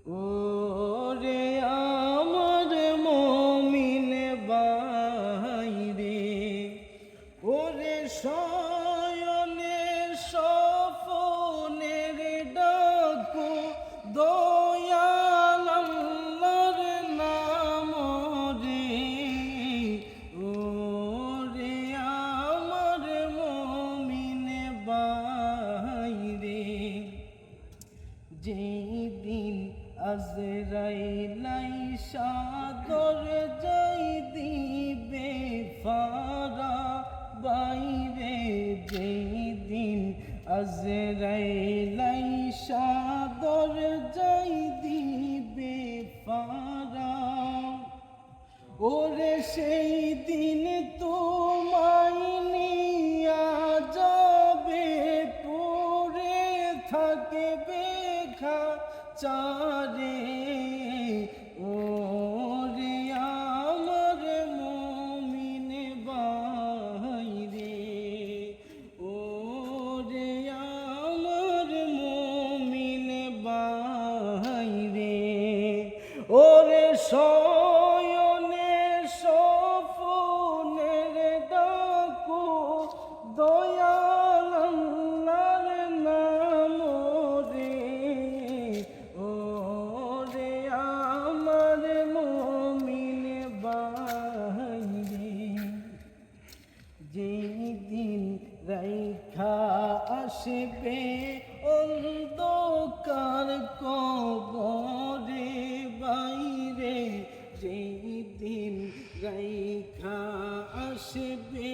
ওরে আমার মুমিন ভাইরে, ওরে শয়নে স্বপনের ডাকো দয়াল আল্লাহর নাম রে। ওরে আমার মুমিন ভাইরে, যেই দিন আজরাইল আইসা দরজায় দিবে ফারা বাইরে, যেই দিন আজরাইল আইসা দরজায় দিবে ফারা, ওরে সেই দিন তোমায় নিয়া যাবে পড়ে থাকবে খাঁচারে। ওরে আমার মুমিন ভাইরে, ওরে আমার মুমিন ভাইরে, ওরে শয়নে স্বপনের ডাকো দয়াল আল্লাহর নাম রে। ওরে আমার মুমিন ভাইরে, যেই দিন রাইখা আসবে অন্ধকার কবরে বাইরে, যেই দিন রাইখা আসবে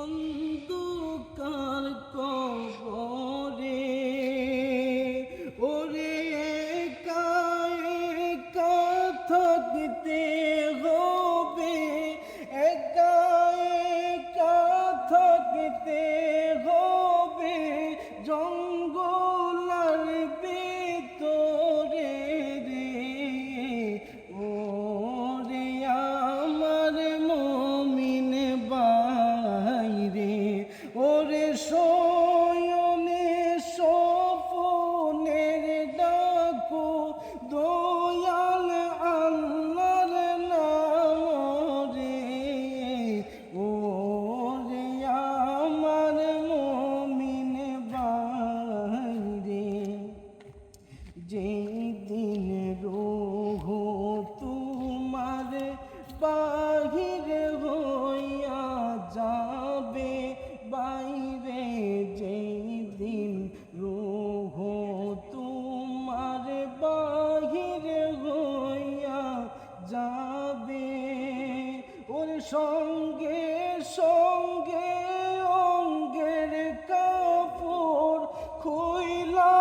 অন্ধকার কবরে, ওরে একা একা থাকতে হবে, একা একা থাকতে হবে জঙ্গলার ভিতরে রে। ওরে আমার মুমিন ভাইরে, ওরে শয়নে স্বপনের ডাকো দয়াল আল্লাহর নাম রে। ওরে আমার মুমিন ভাইরে, যেই দিন রূহ তোমার বাহির হইয়া যাবে বাইরে, যেই দিন রূহ তোমার বাহির হইয়া যাবে, ওর সঙ্গে সঙ্গে অঙ্গের কাপড় খুইলা